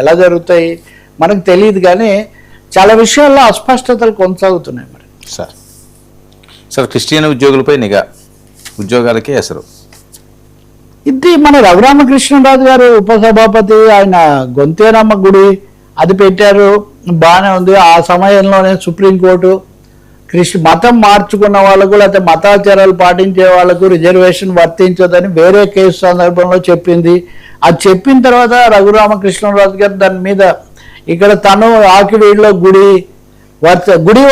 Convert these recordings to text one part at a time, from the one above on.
ఎలా జరుగుతాయి మనకు తెలియదు, కానీ చాలా విషయాల్లో అస్పష్టతలు కొనసాగుతున్నాయి. మరి సార్ క్రిస్టియన్ ఉద్యోగులపై నిఘా, ఉద్యోగాలకే అసలు ఇది మన రఘురామకృష్ణరాజు గారు ఉపసభాపతి, ఆయన గొంతేనమ్మ గుడి అది పెట్టారు, బాగానే ఉంది. ఆ సమయంలోనే సుప్రీంకోర్టు మతం మార్చుకున్న వాళ్ళకు లేకపోతే మతాచారాలు పాటించే వాళ్ళకు రిజర్వేషన్ వర్తించదని వేరే కేసు సందర్భంలో చెప్పింది. అది చెప్పిన తర్వాత రఘురామకృష్ణరాజు గారు దాని మీద ఇక్కడ తను ఆకివీడులో గుడి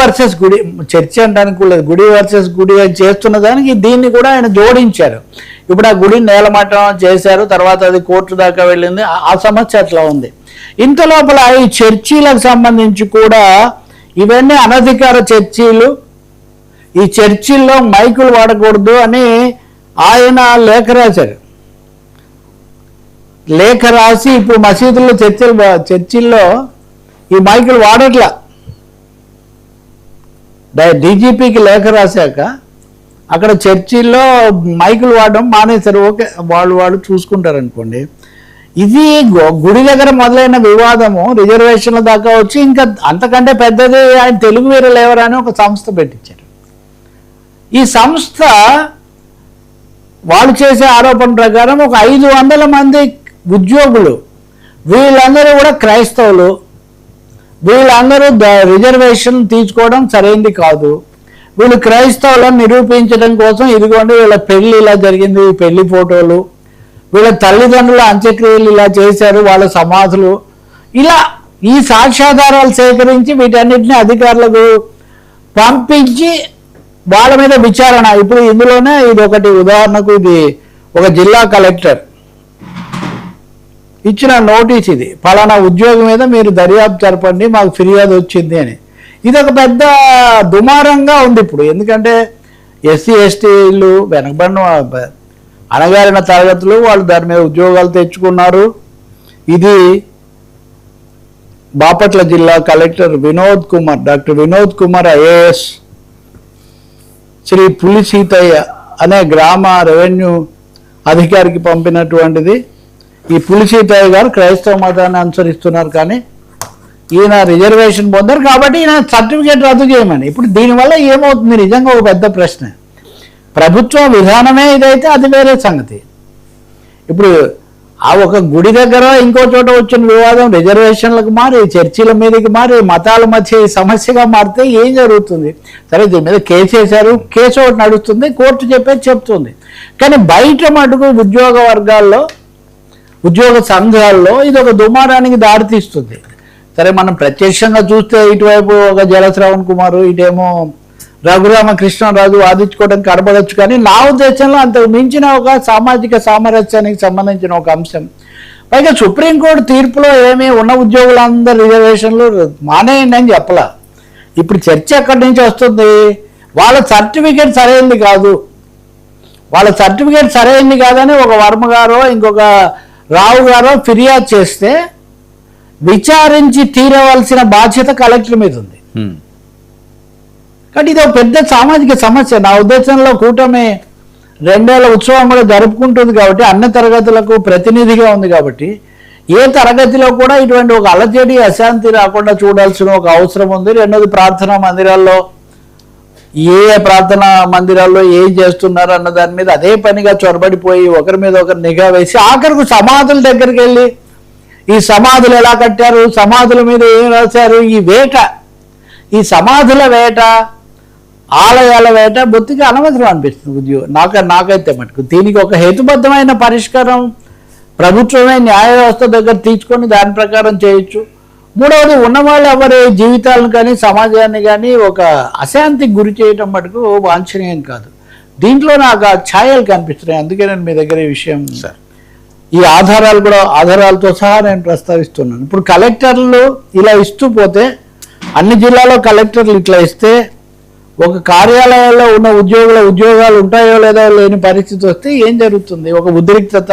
వర్సెస్ గుడి, చర్చి అనడానికి లేదు, గుడి వర్సెస్ గుడి అని చేస్తున్న దానికి దీన్ని కూడా ఆయన జోడించారు. ఇప్పుడు ఆ గుడి నేలమట్టం చేశారు, తర్వాత అది కోర్టు దాకా వెళ్ళింది. ఆ సమస్య అట్లా ఉంది. ఇంత లోపల ఈ చర్చీలకు సంబంధించి కూడా ఇవన్నీ అనధికార చర్చీలు, ఈ చర్చిల్లో మైకులు వాడకూడదు అని ఆయన లేఖ రాశారు. లేఖ రాసి ఇప్పుడు మసీదుల్లో చర్చిల్లో ఈ మైకులు వాడట్లా. డీజీపీకి లేఖ రాశాక అక్కడ చర్చిల్లో మైకులు వాడడం మానేశారు. ఓకే, వాళ్ళు చూసుకుంటారు అనుకోండి. ఇది గుడి దగ్గర మొదలైన వివాదము రిజర్వేషన్ల దాకా వచ్చి ఇంకా అంతకంటే పెద్దది ఆయన తెలుగు వీరులు ఎవరని ఒక సంస్థ పెట్టించారు. ఈ సంస్థ వాళ్ళు చేసే ఆరోపణ ప్రకారం ఒక 500 మంది ఉద్యోగులు, వీళ్ళందరూ కూడా క్రైస్తవులు, వీళ్ళందరూ రిజర్వేషన్ తీసుకోవడం సరైనది కాదు, వీళ్ళు క్రైస్తవులను నిరూపించడం కోసం ఇదిగోండి వీళ్ళ పెళ్లి ఇలా జరిగింది, ఈ పెళ్లి ఫోటోలు, వీళ్ళ తల్లిదండ్రుల అంత్యక్రియలు ఇలా చేశారు, వాళ్ళ సమాధులు, ఇలా ఈ సాక్ష్యాధారాలు సేకరించి వీటన్నిటిని అధికారులకు పంపించి వాళ్ళ మీద విచారణ. ఇప్పుడు ఇందులోనే ఇది ఒకటి ఉదాహరణకు, ఇది ఒక జిల్లా కలెక్టర్ ఇచ్చిన నోటీస్, ఇది పలానా ఉద్యోగం మీద మీరు దర్యాప్తు జరపండి, మాకు ఫిర్యాదు వచ్చింది అని. ఇది ఒక పెద్ద దుమారంగా ఉంది ఇప్పుడు. ఎందుకంటే ఎస్సీ ఎస్టీలు వెనకబడిన అణగారిన తరగతులు వాళ్ళు దాని మీద ఉద్యోగాలు తెచ్చుకున్నారు. ఇది బాపట్ల జిల్లా collector Vinod Kumar, doctor Vinod Kumar IAS, Shri Pulisitayya అనే గ్రామ రెవెన్యూ అధికారికి పంపినటువంటిది. ఈ పులిసీతయ్య గారు క్రైస్తవ మతాన్ని అనుసరిస్తున్నారు, కానీ ఈయన రిజర్వేషన్ పొందారు కాబట్టి ఈయన సర్టిఫికేట్ రద్దు చేయమని. ఇప్పుడు దీనివల్ల ఏమవుతుంది నిజంగా ఒక పెద్ద ప్రశ్న. ప్రభుత్వ విధానమే ఇదైతే అది వేరే సంగతి. ఇప్పుడు ఆ ఒక గుడి దగ్గర ఇంకో చోట వచ్చిన వివాదం రిజర్వేషన్లకు మారి చర్చిల మీదకి మారి మతాల మధ్య సమస్యగా మారితే ఏం జరుగుతుంది? సరే, దీని మీద కేసు వేశారు, కేసు ఒకటి నడుస్తుంది, కోర్టు చెప్తుంది. కానీ బయట మటుకు ఉద్యోగ వర్గాల్లో, ఉద్యోగ సంఘాల్లో ఇది ఒక దుమారానికి దారితీస్తుంది. సరే, మనం ప్రత్యక్షంగా చూస్తే ఇటువైపు ఒక జలశ్రవణ్ కుమార్, ఇటేమో రఘురామకృష్ణరాజు వాదించుకోవడం కనబడవచ్చు, కానీ నా ఉద్దేశంలో అంతకు మించిన ఒక సామాజిక సామరస్యానికి సంబంధించిన ఒక అంశం. పైగా సుప్రీంకోర్టు తీర్పులో ఏమీ ఉన్న ఉద్యోగులందరూ రిజర్వేషన్లు మానేయండి అని చెప్పలా. ఇప్పుడు చర్చ ఎక్కడి నుంచి వస్తుంది? వాళ్ళ సర్టిఫికేట్ సరైనది కాదు, వాళ్ళ సర్టిఫికేట్ సరైనది కాదని ఒక వర్మ గారో ఇంకొక రావు గారో ఫిర్యాదు చేస్తే విచారించి తీరవలసిన బాధ్యత కలెక్టర్ మీద ఉంది. కాబట్టి ఇది ఒక పెద్ద సామాజిక సమస్య. నా ఉద్దేశంలో కూటమి 2 ఏళ్ల ఉత్సవం కూడా జరుపుకుంటుంది కాబట్టి, అన్ని తరగతులకు ప్రతినిధిగా ఉంది కాబట్టి, ఏ తరగతిలో కూడా ఇటువంటి ఒక అలజడి అశాంతి రాకుండా చూడాల్సిన ఒక అవసరం ఉంది. రెండోది, ప్రార్థనా మందిరాల్లో ఏ ప్రార్థనా మందిరాల్లో ఏం చేస్తున్నారు అన్న దాని మీద అదే పనిగా చొరబడిపోయి ఒకరి మీద ఒకరు నిఘా వేసి ఆఖరికి సమాధుల దగ్గరికి వెళ్ళి ఈ సమాధులు ఎలా కట్టారు, సమాధుల మీద ఏం రాశారు, ఈ సమాధుల వేట, ఆలయాల వేట బొత్తిగా అనవసరం అనిపిస్తుంది నాకైతే మటుకు. దీనికి ఒక హేతుబద్ధమైన పరిష్కారం ప్రభుత్వమే న్యాయ వ్యవస్థ దగ్గర తీసుకొని దాని ప్రకారం చేయొచ్చు. మూడవది, ఉన్నవాళ్ళు ఎవరి జీవితాలను కానీ సమాజాన్ని కానీ ఒక అశాంతికి గురి చేయటం మటుకు వాంఛనీయం కాదు. దీంట్లో నాకు ఆ ఛాయలు కనిపిస్తున్నాయి. అందుకే నేను మీ దగ్గర ఈ విషయం, ఈ ఆధారాలతో సహా నేను ప్రస్తావిస్తున్నాను. ఇప్పుడు కలెక్టర్లు ఇలా ఇస్తూ పోతే, అన్ని జిల్లాలో కలెక్టర్లు ఇట్లా ఇస్తే, ఒక కార్యాలయాల్లో ఉన్న ఉద్యోగాలు ఉంటాయో లేదో లేని పరిస్థితి వస్తే ఏం జరుగుతుంది? ఒక ఉద్రిక్తత,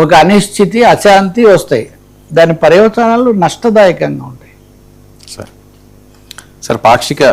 ఒక అనిశ్చితి, అశాంతి వస్తాయి. దాని పర్యవసానాలు నష్టదాయకంగా ఉంటాయి. సార్ పాక్షిక